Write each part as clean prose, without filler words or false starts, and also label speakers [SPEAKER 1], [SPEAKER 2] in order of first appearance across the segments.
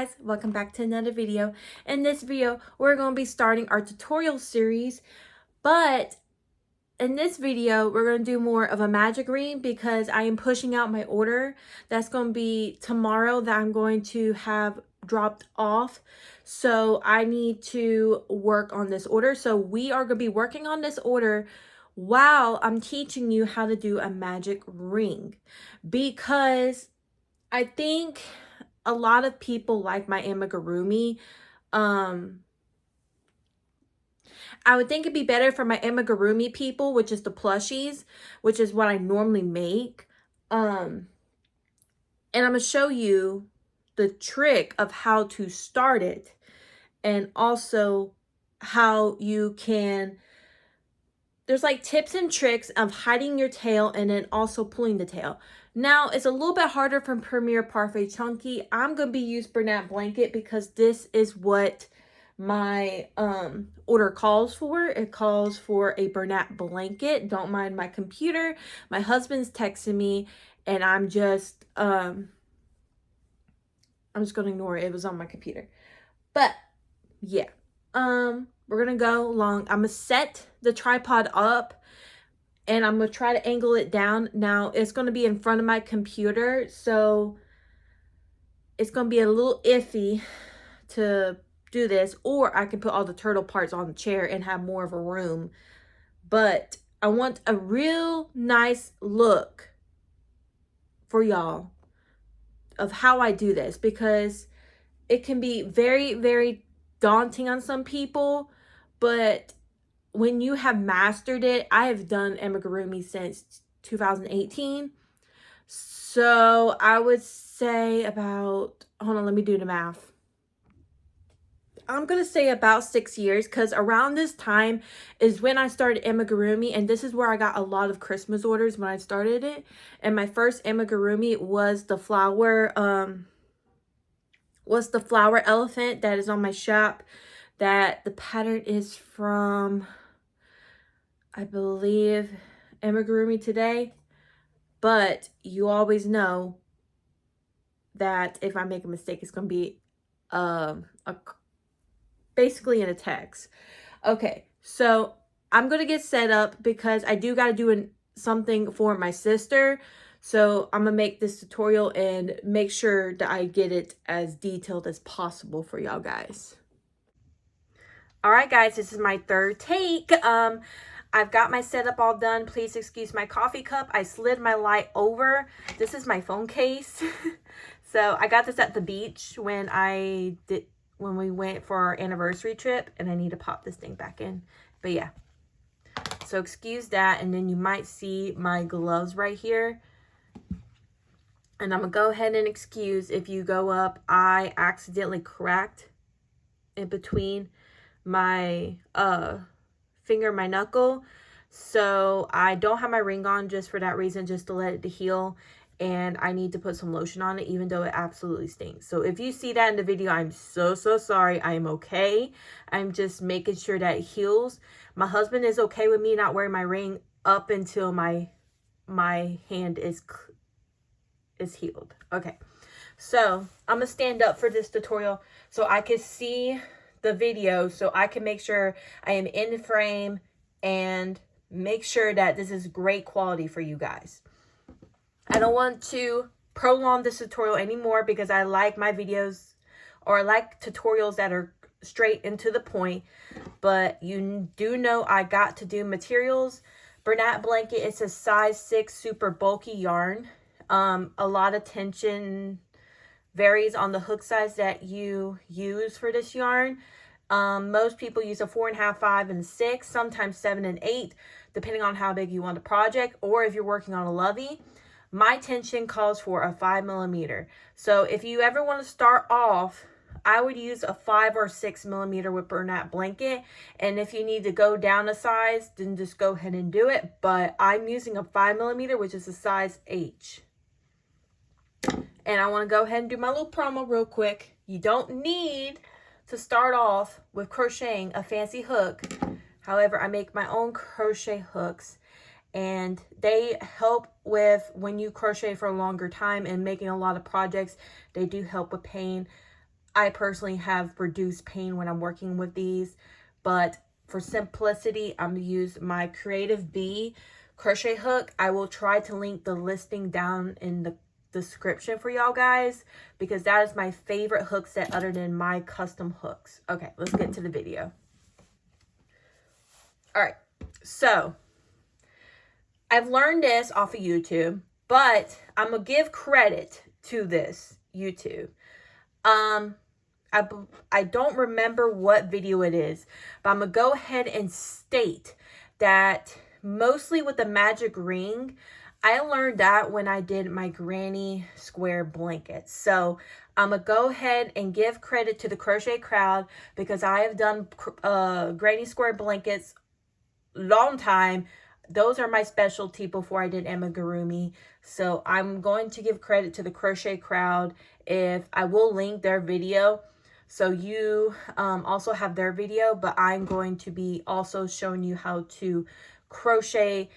[SPEAKER 1] guys, welcome back to another video. In this video, we're going to be starting our tutorial series, but in this video, we're going to do more of a magic ring because I am pushing out my order. That's going to be tomorrow that I'm going to have dropped off. So I need to work on this order. So we are going to be working on this order while I'm teaching you how to do a magic ring, because I think a lot of people like my amigurumi. I would think it'd be better for my amigurumi people, which is the plushies, which is what I normally make. And I'm going to show you the trick of how to start it, and also how you can, there's like tips and tricks of hiding your tail and then also pulling the tail. Now, it's a little bit harder from Premier Parfait Chunky. I'm going to be using Bernat Blanket because this is what my order calls for. It calls for a Bernat Blanket. Don't mind my computer. My husband's texting me and I'm just going to ignore it. It was on my computer. But yeah, we're going to go along. I'm going to set the tripod up and I'm going to try to angle it down. Now, it's going to be in front of my computer, so it's going to be a little iffy to do this. Or I can put all the turtle parts on the chair and have more of a room. But I want a real nice look for y'all of how I do this, because it can be very, very daunting on some people. But when you have mastered it, I have done amigurumi since 2018. So I would say about, hold on, let me do the math. I'm going to say about 6 years, because around this time is when I started amigurumi, and this is where I got a lot of Christmas orders when I started it. And my first amigurumi was the flower elephant that is on my shop, that the pattern is from, I believe, Amigurumi Today. But you always know that if I make a mistake, it's going to be basically in a text. Okay, so I'm going to get set up because I do got to do something for my sister. So I'm going to make this tutorial and make sure that I get it as detailed as possible for y'all guys. All right, guys, this is my third take. I've got my setup all done. Please excuse my coffee cup. I slid my light over. This is my phone case. So I got this at the beach when we went for our anniversary trip, and I need to pop this thing back in. But yeah, so excuse that. And then you might see my gloves right here. And I'm gonna go ahead and excuse if you go up. I accidentally cracked in between my finger and my knuckle, so I don't have my ring on just for that reason, just to let it heal. And I need to put some lotion on it, even though it absolutely stinks. So if you see that in the video, I'm so sorry. I am okay. I'm just making sure that it heals. My husband is okay with me not wearing my ring up until my hand is healed. Okay, so I'm gonna stand up for this tutorial so I can see the video, so I can make sure I am in the frame and make sure that this is great quality for you guys. I don't want to prolong this tutorial anymore because I like my videos, or I like tutorials that are straight into the point. But you do know I got to do materials. Bernat Blanket, it's a size 6 super bulky yarn. A lot of tension varies on the hook size that you use for this yarn. Most people use a 4.5, 5, and 6, sometimes 7 and 8, depending on how big you want the project, or if you're working on a lovey. My tension calls for a 5mm. So if you ever want to start off, I would use a 5 or 6mm with Bernat Blanket. And if you need to go down a size, then just go ahead and do it. But I'm using a 5mm, which is a size H. And I want to go ahead and do my little promo real quick. You don't need to start off with crocheting a fancy hook. However, I make my own crochet hooks, and they help with when you crochet for a longer time and making a lot of projects. They do help with pain. I personally have reduced pain when I'm working with these, but for simplicity, I'm going to use my Creative Bee crochet hook. I will try to link the listing down in the description for y'all guys, because that is my favorite hook set other than my custom hooks. Okay, let's get to the video. All right, so I've learned this off of YouTube, but I'm going to give credit to this YouTube. I don't remember what video it is, but I'm going to go ahead and state that mostly with the magic ring, I learned that when I did my granny square blankets. So I'm going to go ahead and give credit to the Crochet Crowd, because I have done granny square blankets long time. Those are my specialty before I did amigurumi. So I'm going to give credit to the Crochet Crowd. If I will link their video, so you also have their video, but I'm going to be also showing you how to crochet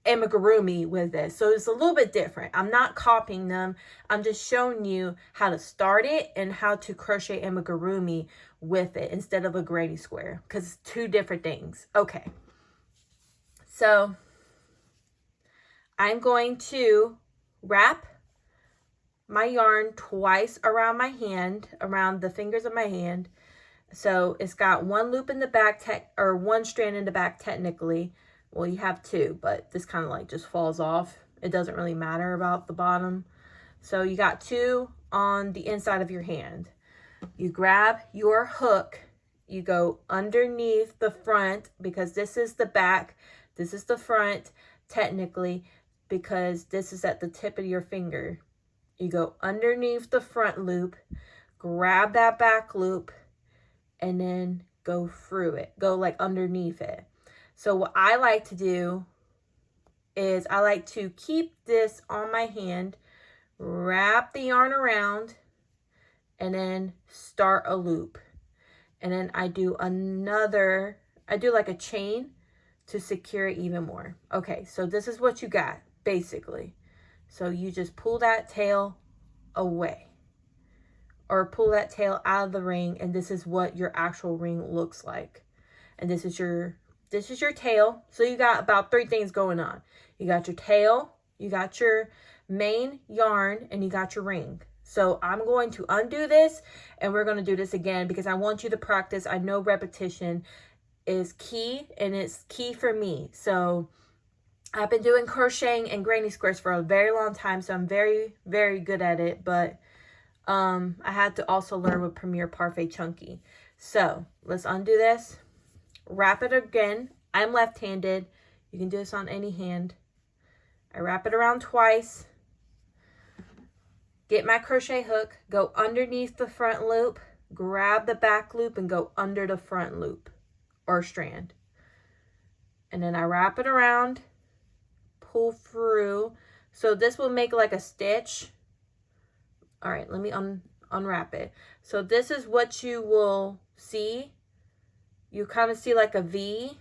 [SPEAKER 1] amigurumi with this. So it's a little bit different. I'm not copying them. I'm just showing you how to start it and how to crochet amigurumi with it instead of a granny square, because it's two different things. Okay. So I'm going to wrap my yarn twice around my hand, around the fingers of my hand. So it's got one loop in the back, or one strand in the back technically. Well, you have two, but this kind of like just falls off. It doesn't really matter about the bottom. So you got two on the inside of your hand. You grab your hook, you go underneath the front, because this is the back, this is the front technically, because this is at the tip of your finger. You go underneath the front loop, grab that back loop, and then go through it. Go like underneath it. So what I like to do is I like to keep this on my hand, wrap the yarn around, and then start a loop. And then I do like a chain to secure it even more. Okay, so this is what you got, basically. So you just pull that tail away, or pull that tail out of the ring, and this is what your actual ring looks like. And this is your tail. So you got about three things going on. You got your tail, you got your main yarn, and you got your ring. So I'm going to undo this, and we're going to do this again because I want you to practice. I know repetition is key, and it's key for me. So I've been doing crocheting and granny squares for a very long time, so I'm very, very good at it. But I had to also learn with Premier Parfait Chunky. So let's undo this. Wrap it again. I'm left-handed. You can do this on any hand. I wrap it around twice. Get my crochet hook. Go underneath the front loop. Grab the back loop and go under the front loop or strand. And then I wrap it around. Pull through. So this will make like a stitch. All right, let me unwrap it. So this is what you will see. You kind of see like a V,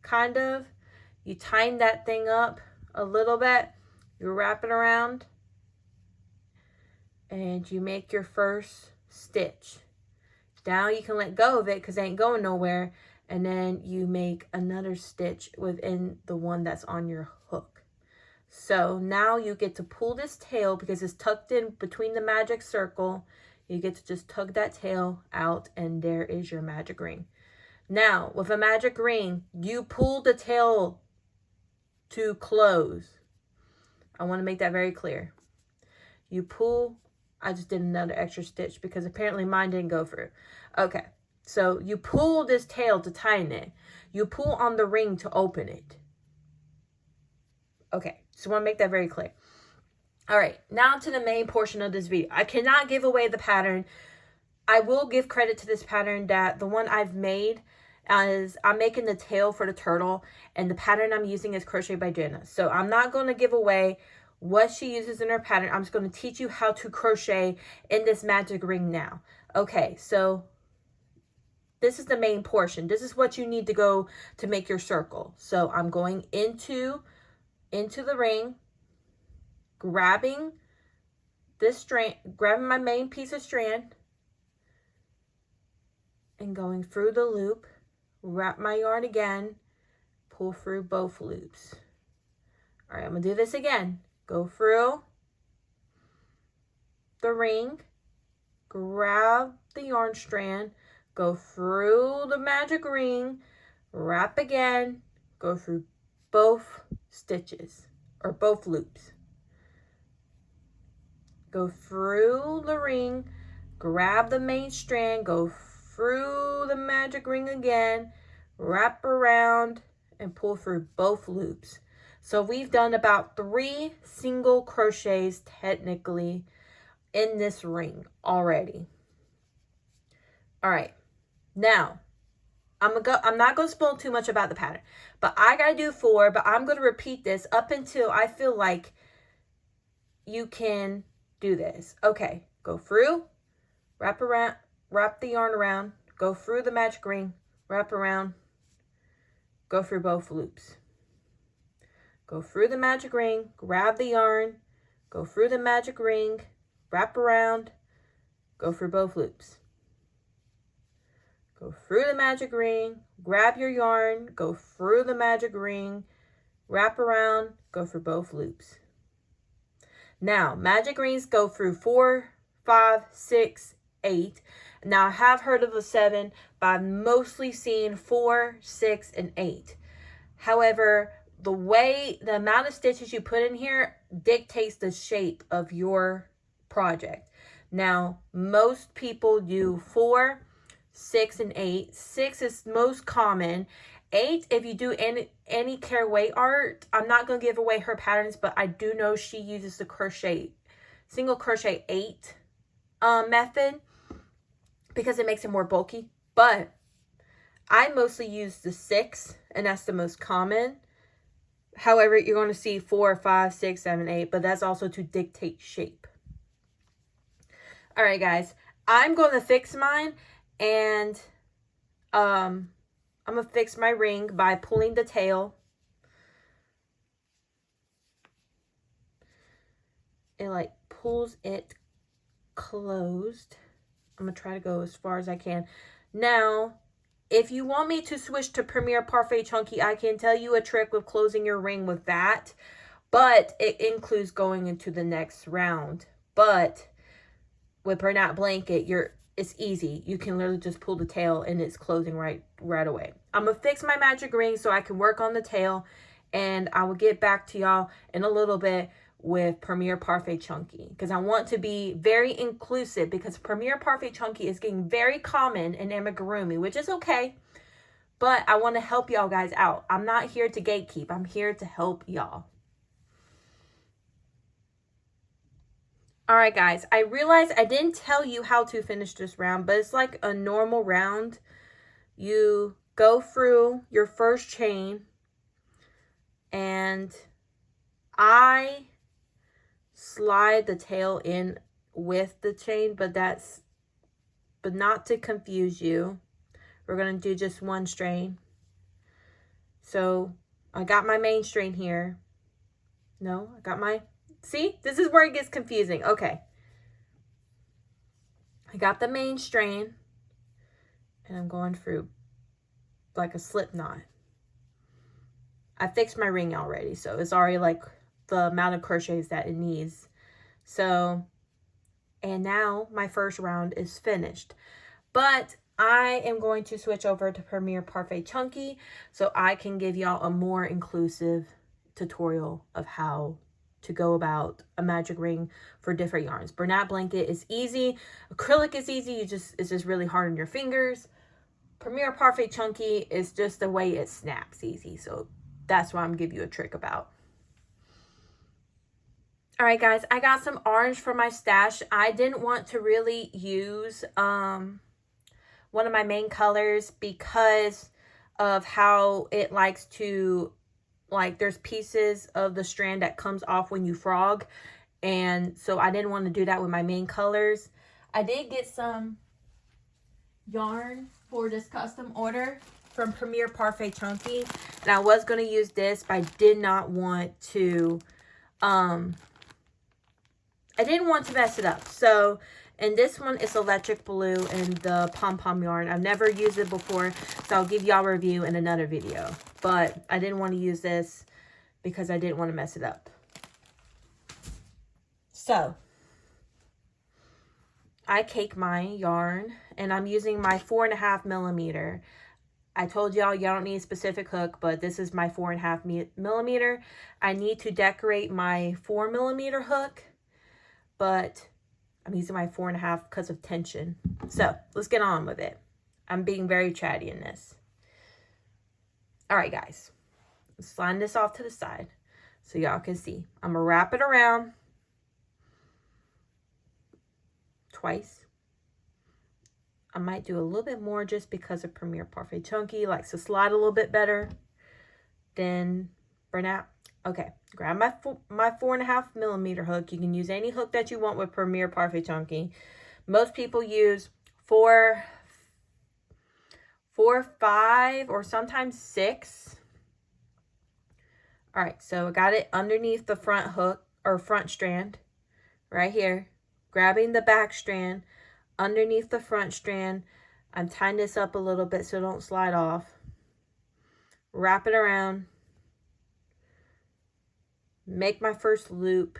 [SPEAKER 1] kind of. You tighten that thing up a little bit. You wrap it around. And you make your first stitch. Now you can let go of it because it ain't going nowhere. And then you make another stitch within the one that's on your hook. So now you get to pull this tail because it's tucked in between the magic circle. You get to just tug that tail out, and there is your magic ring. Now, with a magic ring, you pull the tail to close. I want to make that very clear. You pull. I just did another extra stitch because apparently mine didn't go through. Okay, so you pull this tail to tighten it. You pull on the ring to open it. Okay, so I want to make that very clear. All right, now to the main portion of this video. I cannot give away the pattern. I will give credit to this pattern that the one I've made is I'm making the tail for the turtle, and the pattern I'm using is Crochet by Jenna. So I'm not going to give away what she uses in her pattern. I'm just going to teach you how to crochet in this magic ring now. Okay, so this is the main portion. This is what you need to go to make your circle. So I'm going into the ring, grabbing this strand, grabbing my main piece of strand, and going through the loop, wrap my yarn again, pull through both loops. All right, I'm gonna do this again. Go through the ring, grab the yarn strand, go through the magic ring, wrap again, go through both stitches or both loops. Go through the ring, grab the main strand, go through the magic ring again, wrap around, and pull through both loops. So we've done about 3 single crochets technically in this ring already. All right, now I'm not gonna spoil too much about the pattern, but I gotta do 4, but I'm gonna repeat this up until I feel like you can do this. Okay, go through, wrap around, wrap the yarn around, go through the magic ring, wrap around, go through both loops. Go through the magic ring, grab the yarn, go through the magic ring, wrap around, go through both loops. Go through the magic ring, grab your yarn, go through the magic ring, wrap around, go through both loops. Now, magic rings go through 4, 5, 6, 8. Now, I have heard of a 7, but I've mostly seen 4, 6, and 8. However, the amount of stitches you put in here dictates the shape of your project. Now, most people do 4, 6, and 8. 6 is most common. 8, if you do any caraway art, I'm not going to give away her patterns, but I do know she uses the single crochet 8 method because it makes it more bulky. But I mostly use the 6, and that's the most common. However, you're going to see 4, 5, 6, 7, 8, but that's also to dictate shape. All right, guys, I'm going to fix mine, and I'm going to fix my ring by pulling the tail. It like pulls it closed. I'm going to try to go as far as I can. Now, if you want me to switch to Premier Parfait Chunky, I can tell you a trick with closing your ring with that. But it includes going into the next round. But with Bernat Blanket, it's easy. You can literally just pull the tail and it's closing right away. I'm going to fix my magic ring so I can work on the tail. And I will get back to y'all in a little bit with Premier Parfait Chunky, because I want to be very inclusive, because Premier Parfait Chunky is getting very common in amigurumi, which is okay, but I want to help y'all guys out. I'm not here to gatekeep. I'm here to help y'all. All right, guys, I realized I didn't tell you how to finish this round, but it's like a normal round. You go through your first chain, and I slide the tail in with the chain, but not to confuse you. We're going to do just one strain. So I got my main strain here. No, I got my, see, this is where it gets confusing. Okay. I got the main strain, and I'm going through like a slip knot. I fixed my ring already, so it's already like the amount of crochets that it needs. So, and now my first round is finished. But I am going to switch over to Premier Parfait Chunky so I can give y'all a more inclusive tutorial of how to go about a magic ring for different yarns. Bernat Blanket is easy. Acrylic is easy. It's just really hard on your fingers. Premier Parfait Chunky is just the way it snaps easy. So that's what I'm giving you a trick about. All right, guys, I got some orange for my stash. I didn't want to really use one of my main colors because of how it likes to, like, there's pieces of the strand that comes off when you frog. And so I didn't want to do that with my main colors. I did get some yarn for this custom order from Premier Parfait Chunky. And I was going to use this, but I did not want to, I didn't want to mess it up. So And this one is electric blue and the pom-pom yarn. I've never used it before, so I'll give y'all a review in another video. But I didn't want to use this because I didn't want to mess it up. So, I cake my yarn, and I'm using my 4.5 millimeter. I told y'all don't need a specific hook, but this is my 4.5 millimeter. I need to decorate my 4 millimeter hook, but I'm using my 4.5 because of tension. So let's get on with it. I'm being very chatty in this. All right, guys. Let's line this off to the side so y'all can see. I'm going to wrap it around twice. I might do a little bit more just because of Premier Parfait Chunky likes to slide a little bit better than Bernat. Okay, grab my 4.5 millimeter hook. You can use any hook that you want with Premier Parfait Chunky. Most people use 4, 5, or sometimes 6. All right, so I got it underneath the front hook or front strand right here. Grabbing the back strand underneath the front strand. I'm tying this up a little bit so it don't slide off. Wrap it around. Make my first loop.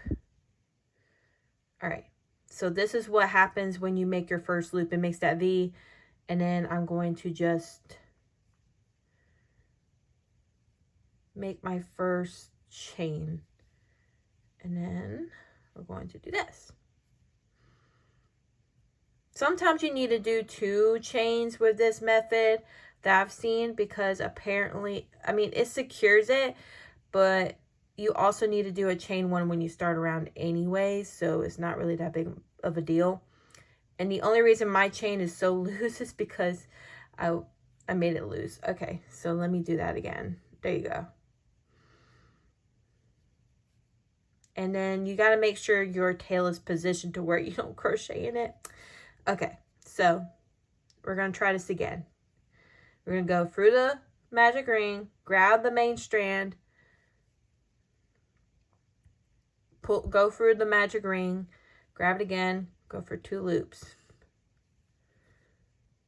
[SPEAKER 1] All right, so this is what happens when you make your first loop. It makes that V, and then I'm going to just make my first chain, and then we're going to do this. Sometimes you need to do 2 chains with this method that I've seen, because apparently, I mean, it secures it, but you also need to do a chain 1 when you start around anyways, so it's not really that big of a deal. And the only reason my chain is so loose is because I made it loose. Okay, so let me do that again. There you go. And then you got to make sure your tail is positioned to where you don't crochet in it. Okay, so we're going to try this again. We're going to go through the magic ring, grab the main strand, go through the magic ring, grab it again, go for 2 loops.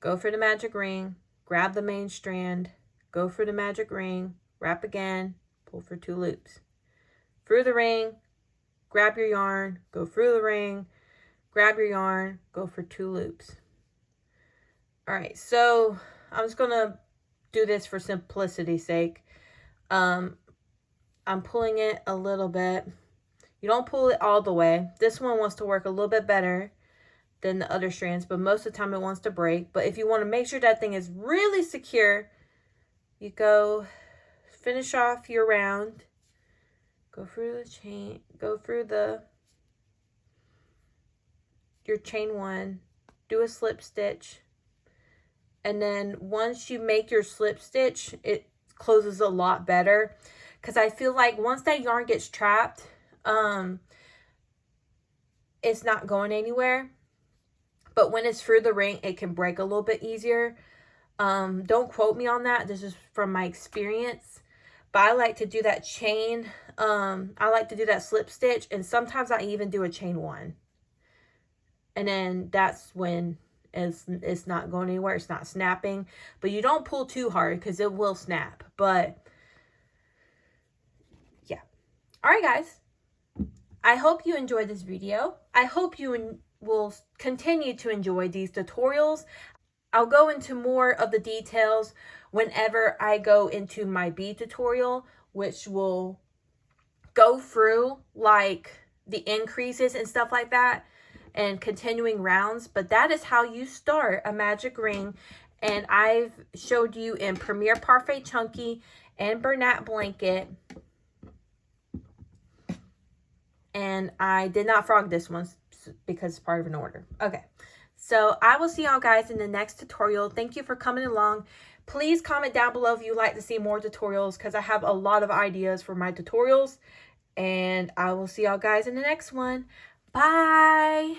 [SPEAKER 1] Go for the magic ring, grab the main strand, go for the magic ring, wrap again, pull for 2 loops. Through the ring, grab your yarn, go through the ring, grab your yarn, go for 2 loops. All right, so I'm just going to do this for simplicity's sake. I'm pulling it a little bit. You don't pull it all the way. This one wants to work a little bit better than the other strands, but most of the time it wants to break. But if you want to make sure that thing is really secure, you go finish off your round, go through the chain, go through your chain 1, do a slip stitch, and then once you make your slip stitch, it closes a lot better, because I feel like once that yarn gets trapped, it's not going anywhere. But when it's through the ring, it can break a little bit easier. Don't quote me on that. This is from my experience. But I like to do that chain. I like to do that slip stitch. And sometimes I even do a chain 1. And then that's when it's not going anywhere. It's not snapping. But you don't pull too hard because it will snap. But yeah. All right, guys. I hope you enjoyed this video. I hope you will continue to enjoy these tutorials. I'll go into more of the details whenever I go into my bead tutorial, which will go through like the increases and stuff like that and continuing rounds. But that is how you start a magic ring. And I've showed you in Premier Parfait Chunky and Bernat Blanket. And I did not frog this one because it's part of an order. Okay, so I will see y'all guys in the next tutorial. Thank you for coming along. Please comment down below if you'd like to see more tutorials, because I have a lot of ideas for my tutorials. And I will see y'all guys in the next one. Bye!